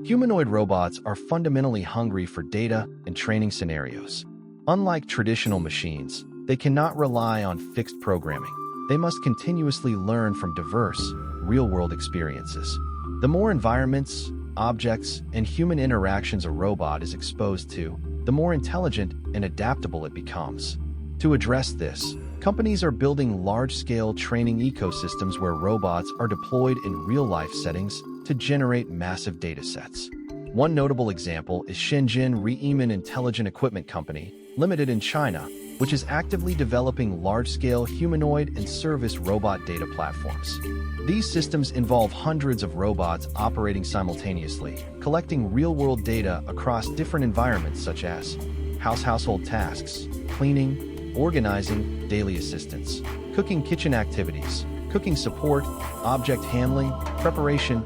Humanoid robots are fundamentally hungry for data and training scenarios. Unlike traditional machines, they cannot rely on fixed programming. They must continuously learn from diverse, real-world experiences. The more environments, objects, and human interactions a robot is exposed to, the more intelligent and adaptable it becomes. To address this, companies are building large-scale training ecosystems where robots are deployed in real-life settings to generate massive datasets. One notable example is Shenzhen Reeman Intelligent Equipment Company, Limited in China, which is actively developing large-scale humanoid and service robot data platforms. These systems involve hundreds of robots operating simultaneously, collecting real-world data across different environments such as household tasks, cleaning, organizing, daily assistance, cooking kitchen activities, cooking support, object handling, preparation,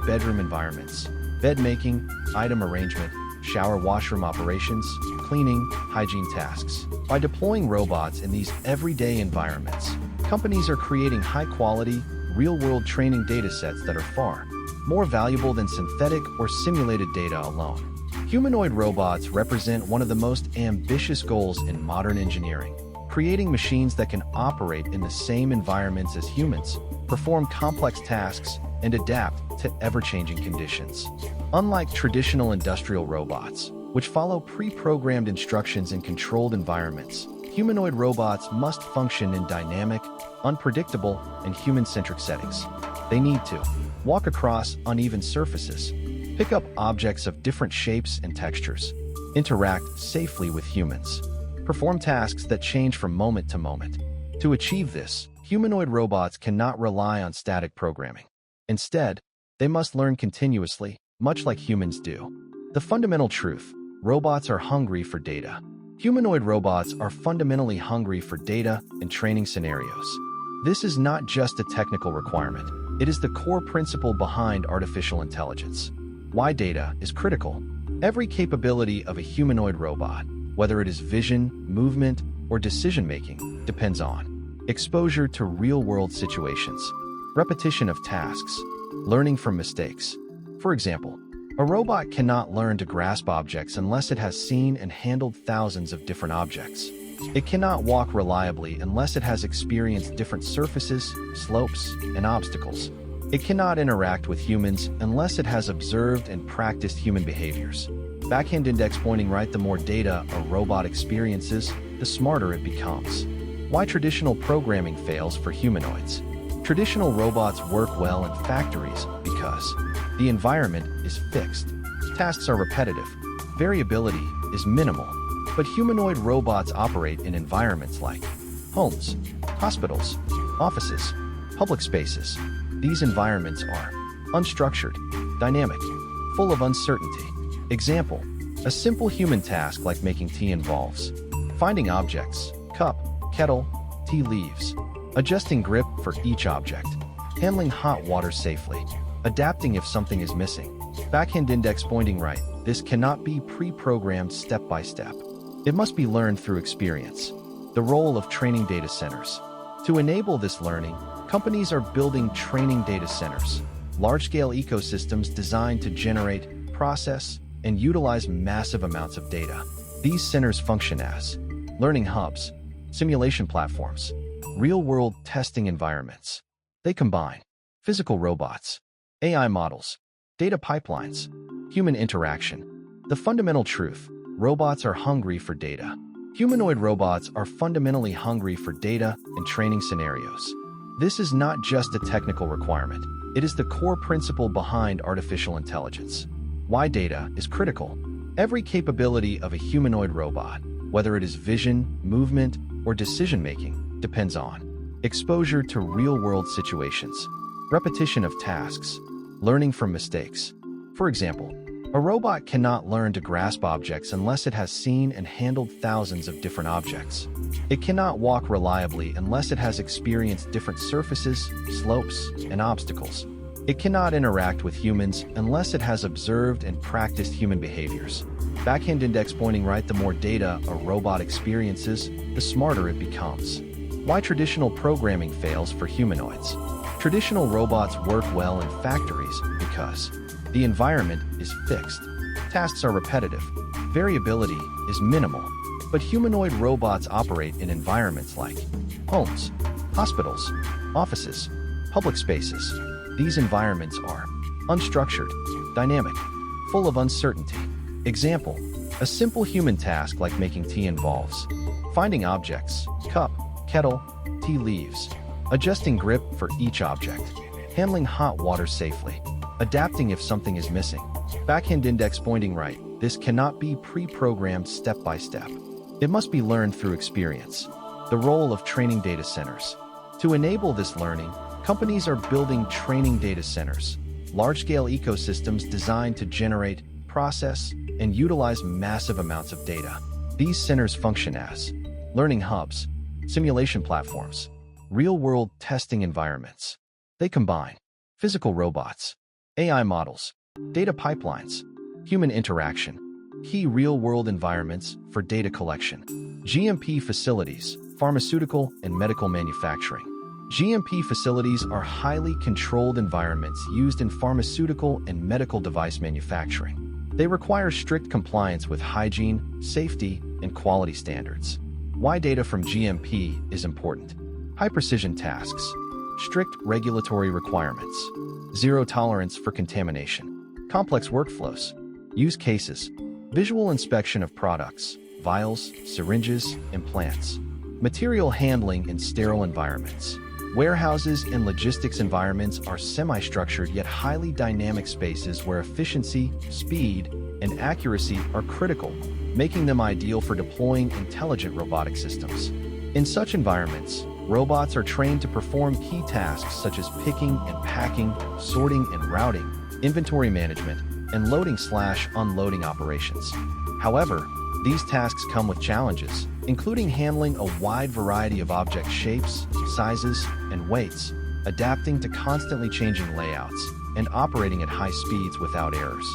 bedroom environments, bed making, item arrangement, shower washroom operations, cleaning, hygiene tasks. By deploying robots in these everyday environments, companies are creating high-quality, real-world training datasets that are far more valuable than synthetic or simulated data alone. Humanoid robots represent one of the most ambitious goals in modern engineering, creating machines that can operate in the same environments as humans, perform complex tasks, and adapt to ever-changing conditions. Unlike traditional industrial robots, which follow pre-programmed instructions in controlled environments, humanoid robots must function in dynamic, unpredictable, and human-centric settings. They need to walk across uneven surfaces, pick up objects of different shapes and textures, interact safely with humans, perform tasks that change from moment to moment. To achieve this, humanoid robots cannot rely on static programming. Instead, they must learn continuously, much like humans do. The fundamental truth: robots are hungry for data. Humanoid robots are fundamentally hungry for data and training scenarios. This is not just a technical requirement. It is the core principle behind artificial intelligence. Why data is critical. Every capability of a humanoid robot, whether it is vision, movement, or decision-making, depends on exposure to real-world situations, repetition of tasks, learning from mistakes. For example, a robot cannot learn to grasp objects unless it has seen and handled thousands of different objects. It cannot walk reliably unless it has experienced different surfaces, slopes, and obstacles. It cannot interact with humans unless it has observed and practiced human behaviors. Backhand index pointing right: the more data a robot experiences, the smarter it becomes. Why traditional programming fails for humanoids. Traditional robots work well in factories because the environment is fixed. Tasks are repetitive. Variability is minimal. But humanoid robots operate in environments like homes, hospitals, offices, public spaces. These environments are unstructured, dynamic, full of uncertainty. Example: a simple human task like making tea involves finding objects, cup, kettle, tea leaves, adjusting grip for each object, handling hot water safely, adapting if something is missing. Backhand index pointing right: this cannot be pre-programmed step by step. It must be learned through experience. The role of training data centers. To enable this learning, companies are building training data centers, large-scale ecosystems designed to generate, process, and utilize massive amounts of data. These centers function as learning hubs, simulation platforms, real-world testing environments. They combine physical robots, AI models, data pipelines, human interaction. The fundamental truth: robots are hungry for data. Humanoid robots are fundamentally hungry for data and training scenarios. This is not just a technical requirement. It is the core principle behind artificial intelligence. Why data is critical. Every capability of a humanoid robot, whether it is vision, movement, or decision-making, depends on exposure to real-world situations, repetition of tasks, learning from mistakes. For example, a robot cannot learn to grasp objects unless it has seen and handled thousands of different objects. It cannot walk reliably unless it has experienced different surfaces, slopes, and obstacles. It cannot interact with humans unless it has observed and practiced human behaviors. Backhand index pointing right: the more data a robot experiences, the smarter it becomes. Why traditional programming fails for humanoids. Traditional robots work well in factories because The environment is fixed. Tasks are repetitive. Variability is minimal. But humanoid robots operate in environments like homes, hospitals, offices, public spaces. These environments are unstructured, dynamic, full of uncertainty. Example, a simple human task like making tea involves finding objects, cup, kettle, tea leaves, adjusting grip for each object, handling hot water safely, adapting if something is missing. Backhand index pointing right. This cannot be pre-programmed step by step. It must be learned through experience. The role of training data centers. To enable this learning, companies are building training data centers, large-scale ecosystems designed to generate, process, and utilize massive amounts of data. These centers function as learning hubs, simulation platforms, real-world testing environments. They combine physical robots, AI models, data pipelines, human interaction, key real-world environments for data collection, GMP facilities, pharmaceutical and medical manufacturing. GMP facilities are highly controlled environments used in pharmaceutical and medical device manufacturing. They require strict compliance with hygiene, safety, and quality standards. Why data from GMP is important. High-precision tasks, strict regulatory requirements, zero tolerance for contamination, complex workflows, use cases, visual inspection of products, vials, syringes, implants, material handling in sterile environments. Warehouses and logistics environments are semi-structured yet highly dynamic spaces where efficiency, speed, and accuracy are critical, making them ideal for deploying intelligent robotic systems. In such environments, robots are trained to perform key tasks such as picking and packing, sorting and routing, inventory management, and loading/unloading operations. However, these tasks come with challenges, including handling a wide variety of object shapes, sizes, and weights, adapting to constantly changing layouts, and operating at high speeds without errors.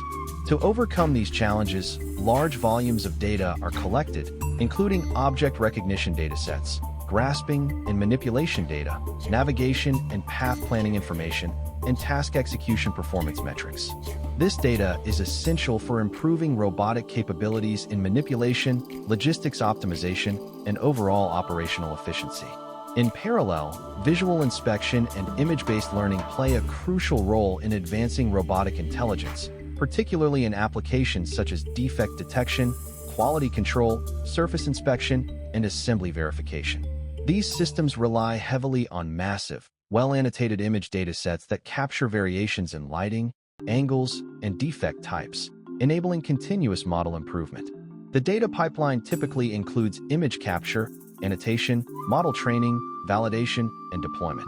To overcome these challenges, large volumes of data are collected, including object recognition datasets, grasping and manipulation data, navigation and path planning information, and task execution performance metrics. This data is essential for improving robotic capabilities in manipulation, logistics optimization, and overall operational efficiency. In parallel, visual inspection and image-based learning play a crucial role in advancing robotic intelligence, particularly in applications such as defect detection, quality control, surface inspection, and assembly verification. These systems rely heavily on massive, well-annotated image datasets that capture variations in lighting, angles, and defect types, enabling continuous model improvement. The data pipeline typically includes image capture, annotation, model training, validation, and deployment.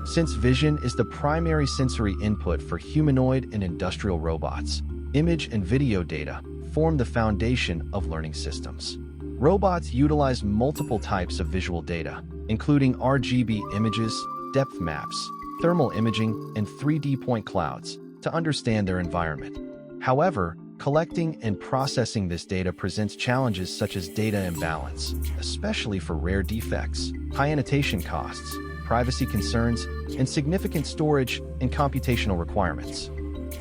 Since vision is the primary sensory input for humanoid and industrial robots, image and video data form the foundation of learning systems. Robots utilize multiple types of visual data, including RGB images, depth maps, thermal imaging, and 3D point clouds, to understand their environment. However, collecting and processing this data presents challenges such as data imbalance, especially for rare defects, high annotation costs, privacy concerns, and significant storage and computational requirements.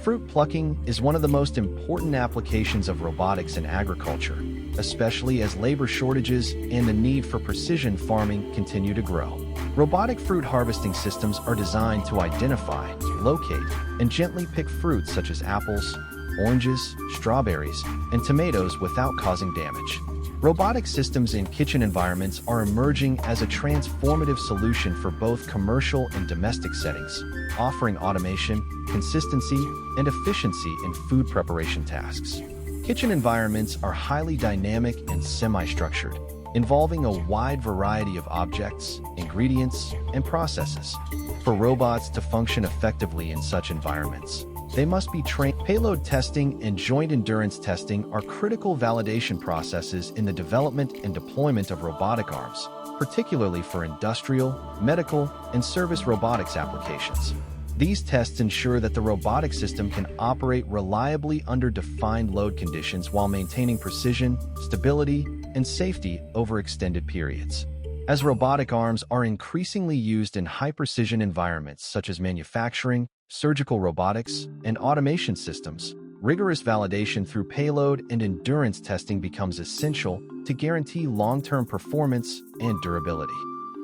Fruit plucking is one of the most important applications of robotics in agriculture, especially as labor shortages and the need for precision farming continue to grow. Robotic fruit harvesting systems are designed to identify, locate, and gently pick fruits such as apples, oranges, strawberries, and tomatoes without causing damage. Robotic systems in kitchen environments are emerging as a transformative solution for both commercial and domestic settings, offering automation, consistency, and efficiency in food preparation tasks. Kitchen environments are highly dynamic and semi-structured, involving a wide variety of objects, ingredients, and processes. For robots to function effectively in such environments, they must be trained. Payload testing and joint endurance testing are critical validation processes in the development and deployment of robotic arms, particularly for industrial, medical, and service robotics applications. These tests ensure that the robotic system can operate reliably under defined load conditions while maintaining precision, stability, and safety over extended periods. As robotic arms are increasingly used in high-precision environments such as manufacturing, surgical robotics, and automation systems, rigorous validation through payload and endurance testing becomes essential to guarantee long-term performance and durability.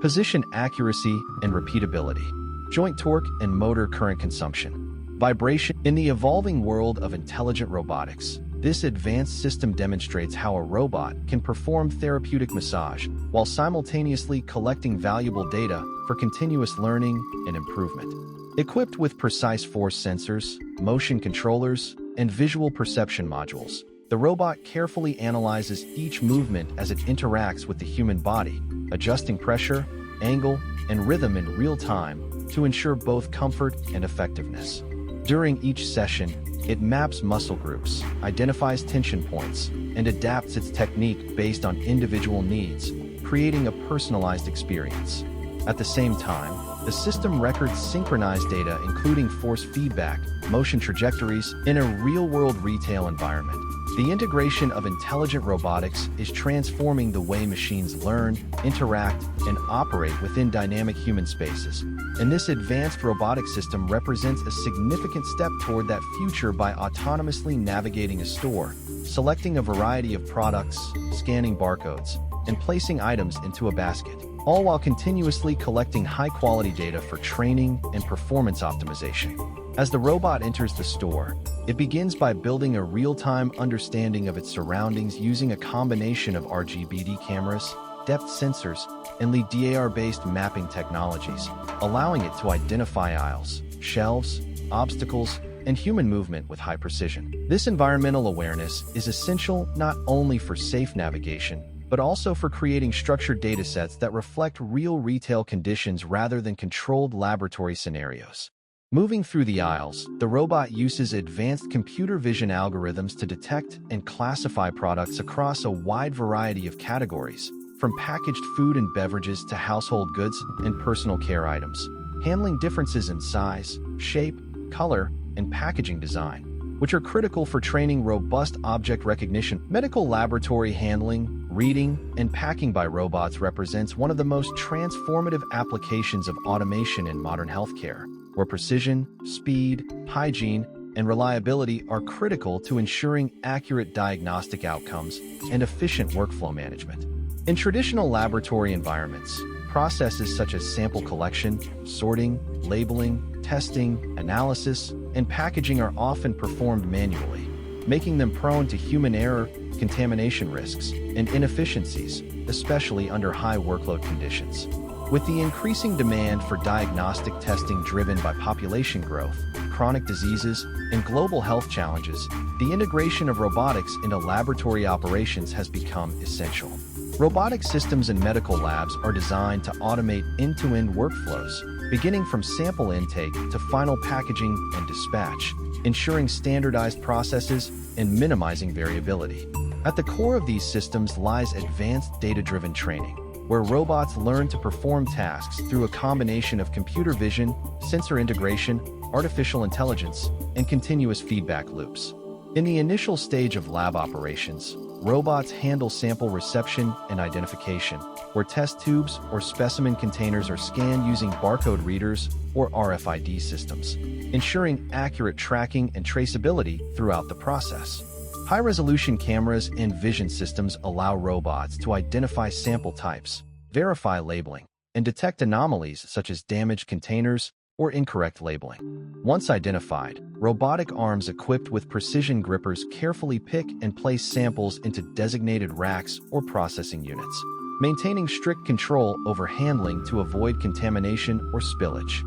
Position accuracy and repeatability, joint torque and motor current consumption, vibration. In the evolving world of intelligent robotics, this advanced system demonstrates how a robot can perform therapeutic massage while simultaneously collecting valuable data for continuous learning and improvement. Equipped with precise force sensors, motion controllers, and visual perception modules, the robot carefully analyzes each movement as it interacts with the human body, adjusting pressure, angle, and rhythm in real time to ensure both comfort and effectiveness. During each session, it maps muscle groups, identifies tension points, and adapts its technique based on individual needs, creating a personalized experience. At the same time, the system records synchronized data including force feedback, motion trajectories in a real-world retail environment. The integration of intelligent robotics is transforming the way machines learn, interact, and operate within dynamic human spaces. And this advanced robotic system represents a significant step toward that future by autonomously navigating a store, selecting a variety of products, scanning barcodes, and placing items into a basket, all while continuously collecting high-quality data for training and performance optimization. As the robot enters the store, it begins by building a real-time understanding of its surroundings using a combination of RGBD cameras, depth sensors, and LiDAR-based mapping technologies, allowing it to identify aisles, shelves, obstacles, and human movement with high precision. This environmental awareness is essential not only for safe navigation, but also for creating structured datasets that reflect real retail conditions rather than controlled laboratory scenarios. Moving through the aisles, the robot uses advanced computer vision algorithms to detect and classify products across a wide variety of categories, from packaged food and beverages to household goods and personal care items, handling differences in size, shape, color, and packaging design, which are critical for training robust object recognition. Medical laboratory handling, reading, and packing by robots represents one of the most transformative applications of automation in modern healthcare, where precision, speed, hygiene, and reliability are critical to ensuring accurate diagnostic outcomes and efficient workflow management. In traditional laboratory environments, processes such as sample collection, sorting, labeling, testing, analysis, and packaging are often performed manually, making them prone to human error, contamination risks, and inefficiencies, especially under high workload conditions. With the increasing demand for diagnostic testing driven by population growth, chronic diseases, and global health challenges, the integration of robotics into laboratory operations has become essential. Robotic systems in medical labs are designed to automate end-to-end workflows, beginning from sample intake to final packaging and dispatch, ensuring standardized processes and minimizing variability. At the core of these systems lies advanced data-driven training, where robots learn to perform tasks through a combination of computer vision, sensor integration, artificial intelligence, and continuous feedback loops. In the initial stage of lab operations, robots handle sample reception and identification, where test tubes or specimen containers are scanned using barcode readers or RFID systems, ensuring accurate tracking and traceability throughout the process. High-resolution cameras and vision systems allow robots to identify sample types, verify labeling, and detect anomalies such as damaged containers or incorrect labeling. Once identified, robotic arms equipped with precision grippers carefully pick and place samples into designated racks or processing units, maintaining strict control over handling to avoid contamination or spillage.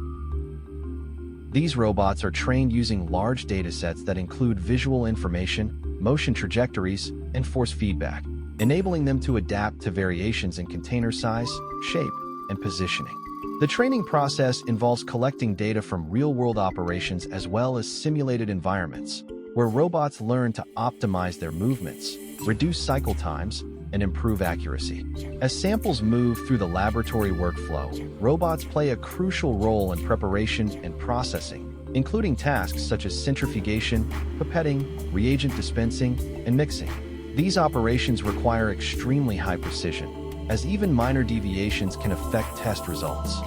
These robots are trained using large datasets that include visual information, motion trajectories, and force feedback, enabling them to adapt to variations in container size, shape, and positioning. The training process involves collecting data from real-world operations as well as simulated environments, where robots learn to optimize their movements, reduce cycle times, and improve accuracy. As samples move through the laboratory workflow, robots play a crucial role in preparation and processing, including tasks such as centrifugation, pipetting, reagent dispensing, and mixing. These operations require extremely high precision, as even minor deviations can affect test results.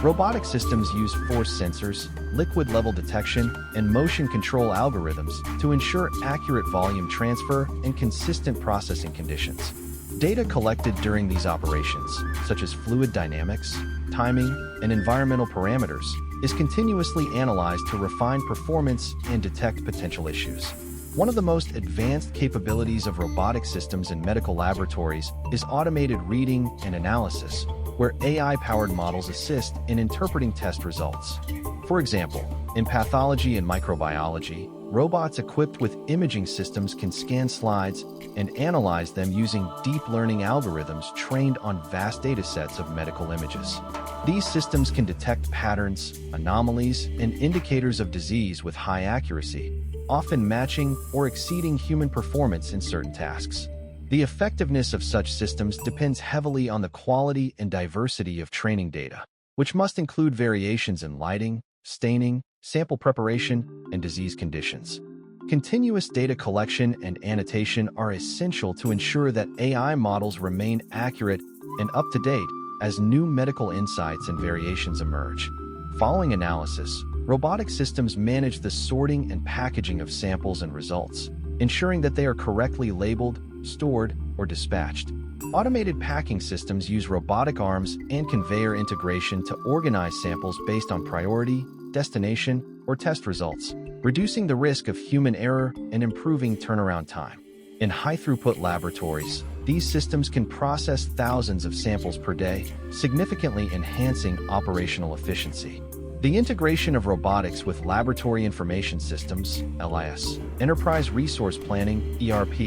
Robotic systems use force sensors, liquid level detection, and motion control algorithms to ensure accurate volume transfer and consistent processing conditions. Data collected during these operations, such as fluid dynamics, timing, and environmental parameters, is continuously analyzed to refine performance and detect potential issues. One of the most advanced capabilities of robotic systems in medical laboratories is automated reading and analysis, where AI-powered models assist in interpreting test results. For example, in pathology and microbiology, robots equipped with imaging systems can scan slides and analyze them using deep learning algorithms trained on vast datasets of medical images. These systems can detect patterns, anomalies, and indicators of disease with high accuracy, often matching or exceeding human performance in certain tasks. The effectiveness of such systems depends heavily on the quality and diversity of training data, which must include variations in lighting, staining, sample preparation, and disease conditions. Continuous data collection and annotation are essential to ensure that AI models remain accurate and up-to-date as new medical insights and variations emerge. Following analysis, robotic systems manage the sorting and packaging of samples and results, ensuring that they are correctly labeled, stored, or dispatched. Automated packing systems use robotic arms and conveyor integration to organize samples based on priority, destination, or test results, reducing the risk of human error and improving turnaround time. In high-throughput laboratories, these systems can process thousands of samples per day, significantly enhancing operational efficiency. The integration of robotics with laboratory information systems, LIS, enterprise resource planning, ERP,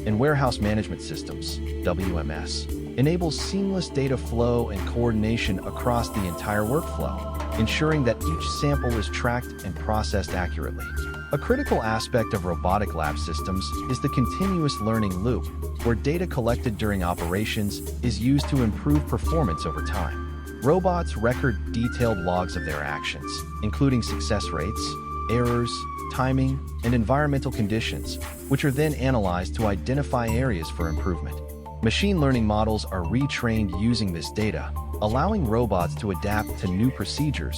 and warehouse management systems, WMS, enables seamless data flow and coordination across the entire workflow, ensuring that each sample is tracked and processed accurately. A critical aspect of robotic lab systems is the continuous learning loop, where data collected during operations is used to improve performance over time. Robots record detailed logs of their actions, including success rates, errors, timing, and environmental conditions, which are then analyzed to identify areas for improvement. Machine learning models are retrained using this data, allowing robots to adapt to new procedures